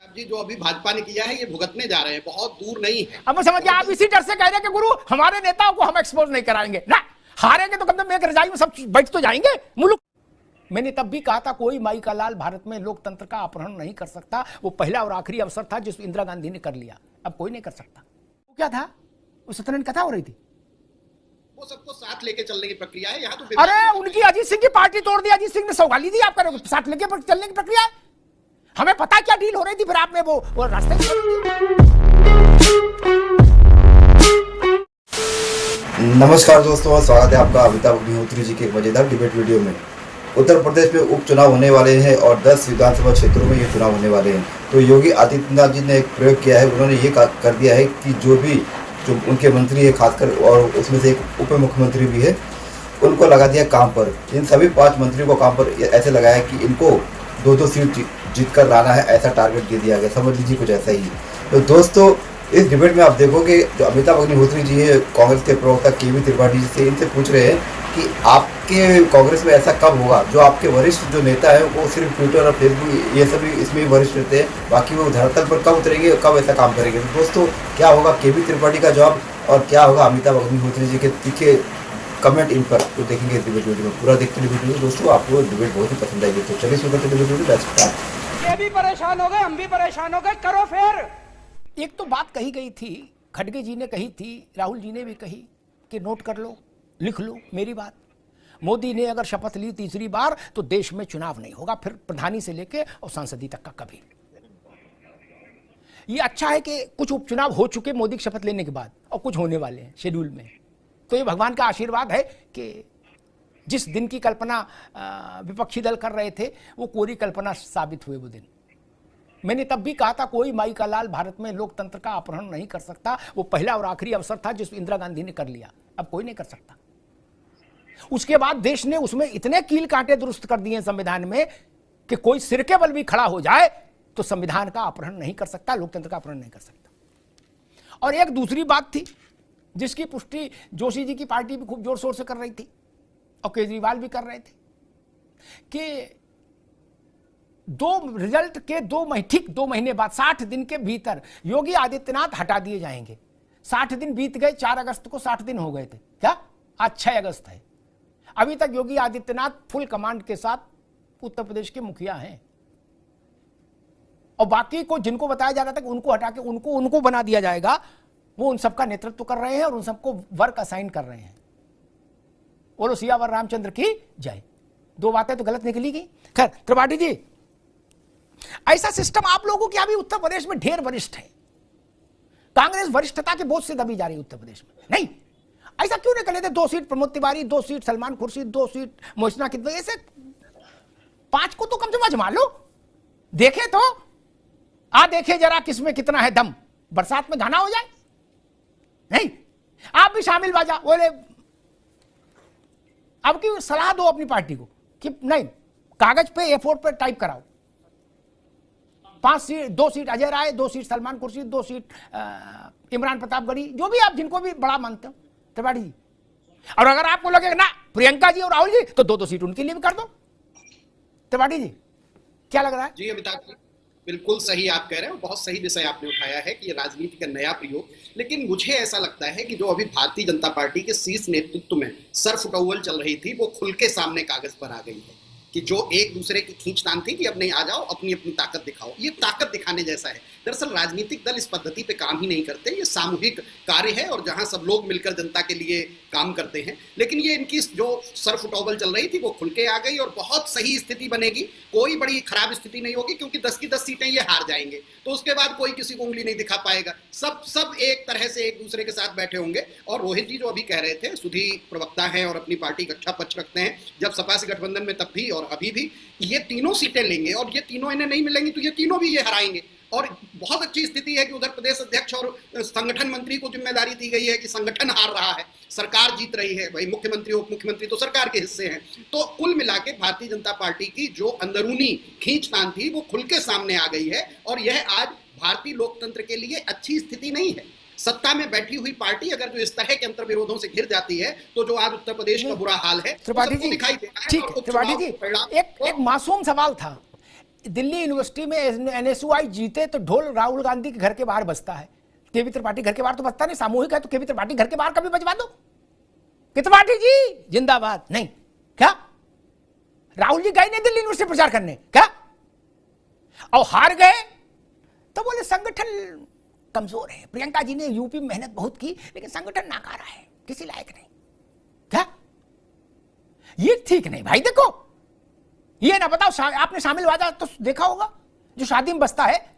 अब जी जो अभी भाजपा ने किया है ये भुगतने जा रहे हैं, बहुत दूर नहीं है। अब समझिए आप इसी डर से कह रहे हैं कि गुरु हमारे नेताओं को हम एक्सपोज नहीं कराएंगे ना, हारेंगे तो कम से कम एक रजाई में सब बैठ तो जाएंगे मुल्क। मैंने तब भी कहा था कोई माई का लाल भारत में लोकतंत्र का अपहरण नहीं कर सकता। वो पहला और आखिरी अवसर था जिस इंदिरा गांधी ने कर लिया, अब कोई नहीं कर सकता। वो क्या था, वो सत्यनारायण कथा हो रही थी, वो सबको साथ लेके चलने की प्रक्रिया है। यहाँ तो अरे उनकी अजीत सिंह की पार्टी तोड़ दी, अजीत सिंह ने सौगाली दी, आप करोगे साथ लेके चलने की प्रक्रिया है। हमें पता क्या डील हो रही थी, फिर आपने वो रास्ते। नमस्कार दोस्तों, स्वागत है आपका अमिताभ अग्निहोत्री जी के एक मजेदार डिबेट वीडियो में। उत्तर प्रदेश में उपचुनाव होने वाले हैं और 10 विधानसभा क्षेत्रों में ये चुनाव होने वाले हैं। तो योगी आदित्यनाथ जी ने एक प्रयोग किया है, उन्होंने ये कर दिया है कि जो उनके मंत्री है खासकर, और उसमें से एक उप मुख्यमंत्री भी है, उनको लगा दिया काम पर। इन सभी 5 मंत्रियों को काम पर ऐसे लगाया कि इनको 2-2 सीट जीत कर लाना है, ऐसा टारगेट दे दिया गया। समझ लीजिए कुछ ऐसा ही। तो दोस्तों इस डिबेट में आप देखोगे जो अमिताभ अग्निहोत्री जी है, कांग्रेस के प्रवक्ता केवी त्रिपाठी जी से इनसे पूछ रहे हैं कि आपके कांग्रेस में ऐसा कब होगा, जो आपके वरिष्ठ जो नेता है वो सिर्फ ट्विटर और फेसबुक ये सभी इसमें वरिष्ठ रहते हैं, बाकी वो धरातल पर कब उतरेंगे, कब ऐसा काम करेंगे। तो दोस्तों क्या होगा केवी त्रिपाठी का जवाब और क्या होगा अमिताभ अग्निहोत्री जी के तीखे कमेंट इन पर, तो देखेंगे इस डिबेट वीडियो में। पूरा देखते वीडियो दोस्तों, आपको डिबेट बहुत ही पसंद आएगी। तो चलिए शुरू करते डिबेट वीडियो। ये भी परेशान हो गए, हम भी परेशान हो गए, करो फिर। एक तो बात कही गई थी, खड़गे जी ने कही थी, राहुल जी ने भी कही कि नोट कर लो, लिख लो मेरी बात। मोदी ने अगर शपथ ली तीसरी बार तो देश में चुनाव नहीं होगा, फिर प्रधानी से लेके और सांसदी तक का कभी। ये अच्छा है कि कुछ उपचुनाव हो चुके मोदी की शपथ लेने के बाद, और कुछ होने वाले हैं शेड्यूल में। तो ये भगवान का आशीर्वाद है कि जिस दिन की कल्पना विपक्षी दल कर रहे थे वो कोरी कल्पना साबित हुए वो दिन। मैंने तब भी कहा था कोई माई का लाल भारत में लोकतंत्र का अपहरण नहीं कर सकता। वो पहला और आखिरी अवसर था जिस इंदिरा गांधी ने कर लिया, अब कोई नहीं कर सकता। उसके बाद देश ने उसमें इतने कील कांटे दुरुस्त कर दिए संविधान में कि कोई सिर के बल भी खड़ा हो जाए तो संविधान का अपहरण नहीं कर सकता, लोकतंत्र का अपहरण नहीं कर सकता। और एक दूसरी बात थी जिसकी पुष्टि जोशी जी की पार्टी भी खूब जोर शोर से कर रही थी और केजरीवाल भी कर रहे थे कि रिजल्ट के 2 महीने बाद 60 दिन के भीतर योगी आदित्यनाथ हटा दिए जाएंगे। 60 दिन बीत गए, 4 अगस्त को 60 दिन हो गए थे क्या, आज 6 अगस्त है। अभी तक योगी आदित्यनाथ फुल कमांड के साथ उत्तर प्रदेश के मुखिया हैं, और बाकी को जिनको बताया जा रहा था कि उनको हटा के उनको बना दिया जाएगा, वो उन सबका नेतृत्व कर रहे हैं और उन सबको वर्क असाइन कर रहे हैं। बोलो सियावर रामचंद्र की जय। 2 बातें तो गलत निकली गई। खैर त्रिपाठी जी, ऐसा सिस्टम आप लोगों के अभी उत्तर प्रदेश में ढेर वरिष्ठ है। कांग्रेस वरिष्ठता के बोझ से दबी जा रही है उत्तर प्रदेश में। नहीं, ऐसा क्यों नहीं कर लेते? 2 seat Pramod Tiwari, 2 seat Salman Khurshid, 2 seat Mohsina Kidwai, ऐसे 5 को तो कम से कम आजमा लो, देखे तो देखे जरा किसमें कितना है दम, बरसात में घाना हो जाए। नहीं, आप भी शामिल बाजा बोले। अब की सलाह दो अपनी पार्टी को कि नहीं, कागज पे A4 पे टाइप कराओ, 5 seat, 2 seat Ajay Rai, 2 seat Salman Khurshid, 2 seat Imran Pratapgarhi, जो भी आप जिनको भी बड़ा मानते हो त्रिपाठी जी। और अगर आपको लगे ना प्रियंका जी और राहुल जी, तो 2 सीट उनके लिए भी कर दो। त्रिपाठी जी क्या लग रहा है? जी अमिताभ जी बिल्कुल सही आप कह रहे हैं, बहुत सही विषय आपने उठाया है कि ये राजनीति का नया प्रयोग। लेकिन मुझे ऐसा लगता है कि जो अभी भारतीय जनता पार्टी के शीर्ष नेतृत्व में सरफुटौल चल रही थी, वो खुल के सामने कागज पर आ गई है कि जो एक दूसरे की खींचतान थी कि अब नहीं, आ जाओ अपनी अपनी ताकत दिखाओ। ये ताकत दिखाने जैसा है। दरअसल राजनीतिक दल इस पद्धति पे काम ही नहीं करते, ये सामूहिक कार्य है और जहां सब लोग मिलकर जनता के लिए काम करते हैं। लेकिन ये इनकी जो सरफुटौल चल रही थी वो खुल के आ गई और बहुत सही स्थिति बनेगी, कोई बड़ी खराब स्थिति नहीं होगी, क्योंकि 10 की 10 सीटें ये हार जाएंगे तो उसके बाद कोई किसी को उंगली नहीं दिखा पाएगा। सब एक तरह से एक दूसरे के साथ बैठे होंगे। और रोहित जी जो अभी कह रहे थे, सुधी प्रवक्ता हैं और अपनी पार्टी का अच्छा पक्ष रखते हैं, जब सपा से गठबंधन में तब भी और अभी भी ये तीनों सीटें लेंगे और ये तीनों इन्हें नहीं मिलेंगी तो ये तीनों भी ये हराएंगे। और बहुत अच्छी स्थिति है कि उधर प्रदेश अध्यक्ष और संगठन मंत्री को जिम्मेदारी दी गई है कि संगठन हार रहा है, सरकार जीत रही है। भाई मुख्यमंत्री उप मुख्यमंत्री तो सरकार के हिस्से हैं। तो कुल मिला के भारतीय जनता पार्टी की जो अंदरूनी खींचतान थी वो खुल के सामने आ गई है और यह आज भारतीय लोकतंत्र के लिए अच्छी स्थिति नहीं है। सत्ता में बैठी हुई पार्टी अगर जो इस तरह के अंतर्विरोधों से घिर जाती है तो जो आज उत्तर प्रदेश का बुरा हाल है त्रिपाठी जी, दिखाई देता है। ठीक है त्रिपाठी जी, एक मासूम सवाल था। दिल्ली यूनिवर्सिटी में एनएसयूआई जीते तो ढोल राहुल गांधी के घर के बाहर बजता है, केवी त्रिपाठी घर के बाहर तो बजता नहीं, सामूहिक है तो केवी त्रिपाठी घर के बाहर कभी बजवा दो कि त्रिपाठी जी जिंदाबाद। नहीं, क्या राहुल जी गए नहीं दिल्ली यूनिवर्सिटी प्रचार करने क्या, और हार गए तो बोले संगठन कमजोर है, प्रियंका जी ने यूपी में मेहनत बहुत की लेकिन संगठन नाकारा है, किसी लायक नहीं। क्या ये ठीक नहीं भाई। देखो ये ना बताओ, आपने शामिल वादा तो देखा होगा जो शादी में बजता है,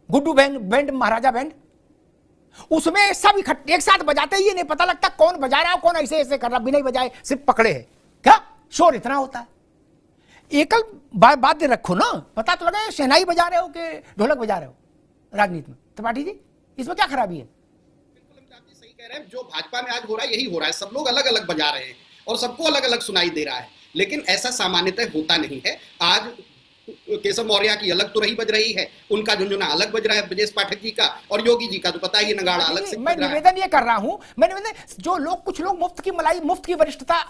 गुड्डू बैंड महाराजा बैंड, उसमें सब इकट्ठे एक साथ बजाते ही ये नहीं पता लगता कौन बजा रहा है कौन ऐसे ऐसे कर रहा, बिना ही बजाए सिर्फ पकड़े है। क्या शोर इतना होता है, एकल बात रखो ना, पता तो लगे शहनाई बजा रहे हो कि ढोलक बजा रहे हो राजनीति में। त्रिपाठी जी इसमें क्या खराबी है? बिल्कुल अमिताभ जी सही कह रहे हैं, जो भाजपा में आज हो रहा है यही हो रहा है, सब लोग अलग अलग बजा रहे हैं और सबको अलग अलग सुनाई दे रहा है, लेकिन ऐसा सामान्यतः होता नहीं है। आज केशव मौर्य की अलग तो रही बज रही है, उनका झुंझुना अलग बज रहा है ब्रजेश पाठक जी का, और योगी जी का तो पता ही नगाड़ा अलग से। मैं निवेदन ये कर रहा हूं, मैं निवेदन जो लोग कुछ लोग मुफ्त की मलाई मुफ्त की वरिष्ठता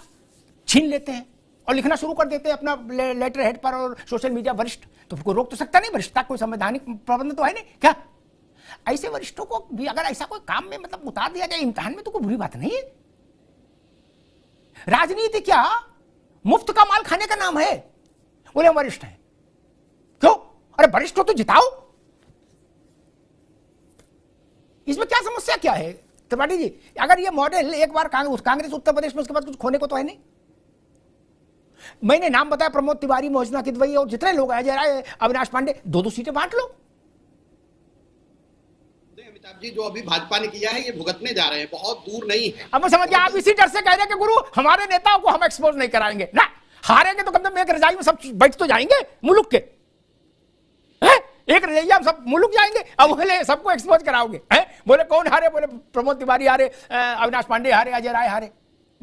छीन लेते हैं और लिखना शुरू कर देते हैं अपना लेटर हेड पर और सोशल मीडिया वरिष्ठ, तो कोई रोक तो सकता नहीं, वरिष्ठता कोई संवैधानिक प्रबंध तो है नहीं। क्या ऐसे वरिष्ठों को भी अगर ऐसा कोई काम में मतलब उतार दिया जाए इम्तिहान में तो कोई बुरी बात नहीं है। राजनीति क्या मुफ्त का माल खाने का नाम है? बोले हम वरिष्ठ हैं, क्यों? अरे वरिष्ठ हो तो जिताओ, इसमें क्या समस्या क्या है? त्रिपाठी जी अगर ये मॉडल एक बार कांग्रेस उत्तर प्रदेश में, उसके बाद कुछ खोने को तो है नहीं। मैंने नाम बताया प्रमोद तिवारी, मोहसिना किदवई और जितने लोग हैं, जरा अविनाश पांडे, दो सीटें बांट लो। अमिताभ जी जो अभी भाजपा ने किया है ये भुगतने जा रहे हैं, बहुत दूर नहीं है। अब समझिए आप इसी डर से कह रहे हैं कि गुरु हमारे नेताओं को हम एक्सपोज नहीं कराएंगे ना, हारेंगे तो कम से कम एक रजाई में सब बैठ तो जाएंगे मुल्क के, एक रजाई हम सब मुल्क जाएंगे, अब बोले सबको एक्सपोज कराओगे हैं? बोले कौन हारे? बोले प्रमोद तिवारी हारे, अविनाश पांडे हारे, अजय राय हारे।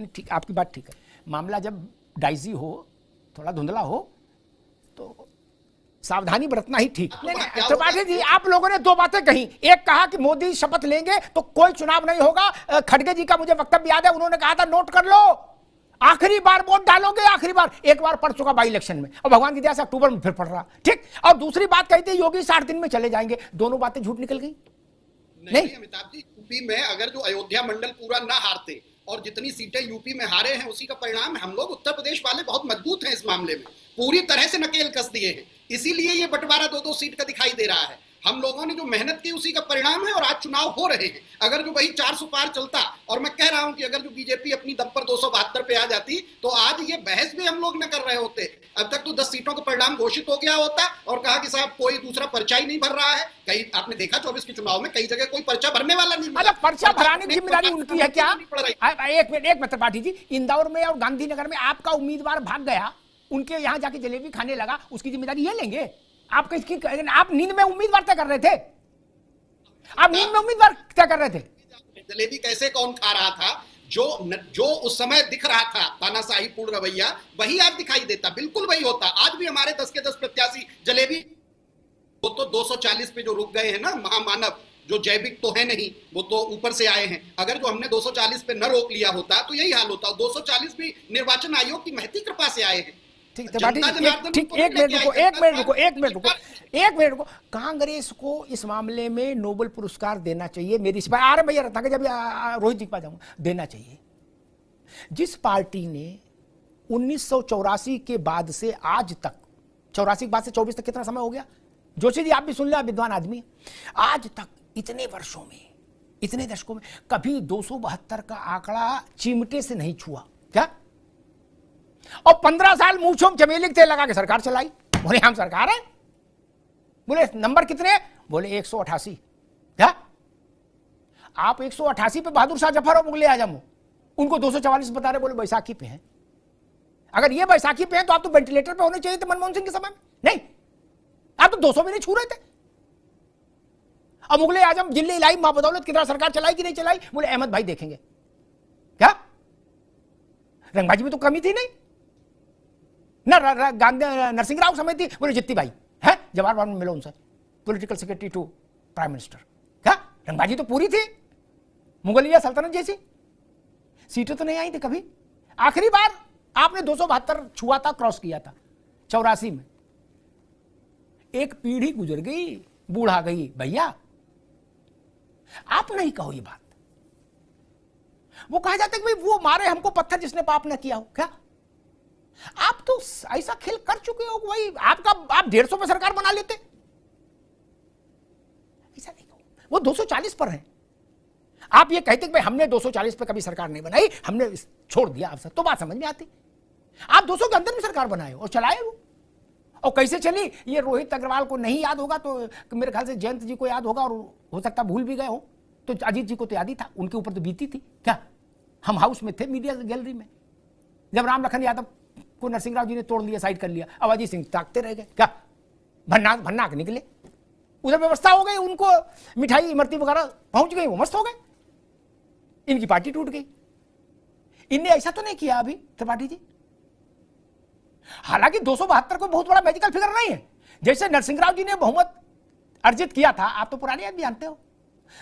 ठीक, आपकी बात ठीक है, मामला जब डाइजी हो, थोड़ा धुंधला हो तो सावधानी बरतना ही ठीक। त्रिपाठी जी आप लोगों ने दो बातें कही, एक कहा कि मोदी शपथ लेंगे तो कोई चुनाव नहीं होगा, खड़गे जी का मुझे वक्तव्य याद है, उन्होंने कहा था नोट कर लो आखिरी बार वोट डालोगे, आखिरी बार, एक बार पड़ चुका बाई इलेक्शन में और भगवान की दया से अक्टूबर में फिर पड़ रहा। ठीक, और दूसरी बात कही थी योगी 60 दिन में चले जाएंगे, दोनों बातें झूठ निकल गई। नहीं अमिताभ जी, यूपी में अगर जो अयोध्या मंडल पूरा ना हारते और जितनी सीटें यूपी में हारे हैं उसी का परिणाम है। हम लोग उत्तर प्रदेश वाले बहुत मजबूत हैं इस मामले में, पूरी तरह से नकेल कस दिए हैं, इसीलिए ये बंटवारा 2-2 सीट का दिखाई दे रहा है। हम लोगों ने जो मेहनत की उसी का परिणाम है और आज चुनाव हो रहे हैं। अगर जो वही 400 पार चलता, और मैं कह रहा हूं कि अगर जो बीजेपी अपनी दम पर 272 पे आ जाती तो आज ये बहस भी हम लोग न कर रहे होते, अब तक तो 10 सीटों का परिणाम घोषित हो गया होता और कहा कि साहब कोई दूसरा पर्चा ही नहीं भर रहा है। कई आपने देखा 24 के चुनाव में कई जगह कोई पर्चा भरने वाला नहीं मिला। पर्चा भराने की जिम्मेदारी उनकी है क्या? एक मिनट त्रिपाठी जी, इंदौर में और गांधीनगर में आपका उम्मीदवार भाग गया, उनके यहाँ जाके जलेबी खाने लगा, उसकी जिम्मेदारी ये लेंगे? आप नींद में उम्मीदवार तय कर रहे थे, आप नींद में उम्मीदवार तय कर रहे थे। जलेबी कैसे कौन खा रहा था? जो उस समय दिख रहा था तानाशाही पूर्ण रवैया, वही आज दिखाई देता, बिल्कुल वही होता। आज भी हमारे 10 के 10 प्रत्याशी जलेबी, वो तो 240 पे जो रुक गए हैं ना महामानव, जो जैविक तो है नहीं, वो तो ऊपर से आए हैं। अगर जो हमने 240 पे न रोक लिया होता तो यही हाल होता। 240 भी निर्वाचन आयोग की महती कृपा से आए हैं। ठीक, एक मिनट रुको। कांग्रेस को इस मामले में नोबेल पुरस्कार देना चाहिए, मेरी इस बार आ रहे भैया रहता कि जब रोहित जी के पास जाऊंगा, देना चाहिए। जिस पार्टी ने 1984 के बाद से आज तक, 84 के बाद से 24 तक कितना समय हो गया? जोशी जी आप भी सुन ले, विद्वान आदमी, आज तक इतने वर्षों में, इतने दशकों में कभी 272 का आंकड़ा चिमटे से नहीं छुआ क्या? और 15 साल मूंछों में चमेली के तेल लगा के सरकार चलाई। बोले हम सरकार है, बोले नंबर कितने? बोले 188। क्या आप 188 पे बहादुर शाह जफर और मुगले आजम हो, उनको 244 बता रहे, बोले बैसाखी पे हैं। अगर ये बैसाखी पे हैं तो आप तो वेंटिलेटर पे होने चाहिए थे मनमोहन सिंह के समय में, नहीं, आप तो 200 भी नहीं छू रहे थे। अब मुगले आजम जिले इलाई मां बदौलत की तरह सरकार चलाई कि नहीं चलाई? बोले अहमद भाई देखेंगे। क्या रंगबाजी में तो कमी थी नहीं ना? नरसिंह राव समय थी, बोले जित्ती भाई है, जवाहरलाल में मिलो उनसे, political secretary to prime minister. क्या रंगबाजी तो पूरी थी, मुगलिया सल्तनत जैसी। सीटें तो नहीं आई थी कभी। आखिरी बार आपने 272 छुआ था, क्रॉस किया था 84 में। एक पीढ़ी गुजर गई, बूढ़ा गई, भैया आप नहीं कहो ये बात। वो कहा जाता है कि भाई वो मारे हमको पत्थर जिसने पाप न किया हो। क्या आप तो ऐसा खेल कर चुके हो कि भाई आप 150 पे सरकार बना लेते। ऐसा नहीं कहो, वो 240 पर है। आप ये कहते कि भाई हमने 240 पे कभी सरकार नहीं बनाई, हमने छोड़ दिया आपसे, तो बात समझ में आती। आप 200 के अंदर भी सरकार बनाए और चलाए वो, और कैसे चली ये रोहित अग्रवाल को नहीं याद होगा, तो मेरे ख्याल से जयंत जी को याद होगा, और हो सकता भूल भी गए हो, तो अजीत जी को तो याद ही था, उनके ऊपर तो बीती थी। क्या हम हाउस में थे, मीडिया गैलरी में, जब राम लखन यादव को नरसिंह राव जी ने तोड़ लिया, साइड कर लिया, अब अजीत सिंह ताकते रह गए। क्या भन्नाक निकले, उधर व्यवस्था हो गई, उनको मिठाई इमरती वगैरह पहुंच गई, वो मस्त हो गए, इनकी पार्टी टूट गई। इनने ऐसा तो नहीं किया अभी त्रिपाठी जी। हालांकि 272 को बहुत बड़ा मैजिकल फिगर नहीं है। जैसे नरसिंह राव जी ने बहुमत अर्जित किया था, आप तो पुराने आदमी जानते हो,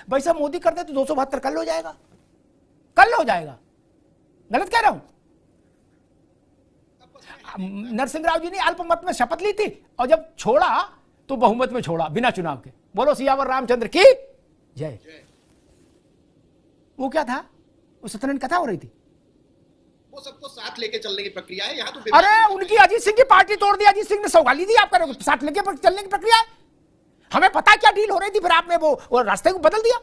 वैसा मोदी कर दे तो 272 कल हो जाएगा, कल हो जाएगा। गलत कह रहा हूं? नरसिंह राव जी ने अल्पमत में शपथ ली थी, और जब छोड़ा तो बहुमत में छोड़ा, बिना चुनाव के। बोलो सियावर रामचंद्र की जय। वो क्या था, वो सत्यनारायण कथा हो रही थी, वो सबको साथ लेके चलने की प्रक्रिया है। यहाँ तो अरे उनकी अजीत सिंह की पार्टी तोड़ दी, अजीत सिंह ने सौगाली दी, आप कह रहे हो साथ लेके चलने की प्रक्रिया है। हमें पता क्या डील हो रही थी, फिर आपने वो रास्ते को बदल दिया।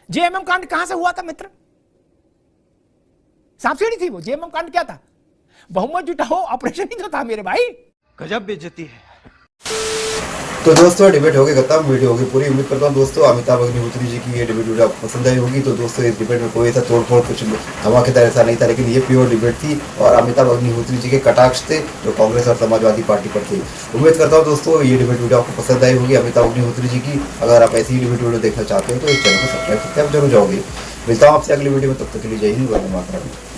जेएमएम कांड कहां से हुआ था मित्र? सांप सीढ़ी थी वो। जेएमएम कांड क्या था? बहुमत जुटाओ ऑपरेशन ही तो था मेरे भाई। गजब बेइज्जती है। तो दोस्तों डिबेट हो गई खत्म, वीडियो होगी पूरी। उम्मीद करता हूँ दोस्तों अमिताभ अग्निहोत्री जी की ये डिबेट वीडियो आपको पसंद आई होगी। तो दोस्तों इस डिबेट में कोई ऐसा तोड़फोड़ कुछ धमाकेदार ऐसा नहीं था, लेकिन ये प्योर डिबेट थी, और अमिताभ अग्निहोत्री जी के कटाक्ष थे जो कांग्रेस और समाजवादी पार्टी पर थे। उम्मीद करता हूँ दोस्तों ये डिबेट वीडियो आपको पसंद आई होगी अमिताभ अग्निहोत्री जी की। अगर आप ऐसी ही डिबेट वीडियो देखना चाहते हो तो इस चैनल को सब्सक्राइब करके आप जरूर जाओगे। मिलता हूँ आपसे अगली वीडियो में, तब तक के लिए जय हिंद, वंदे मातरम।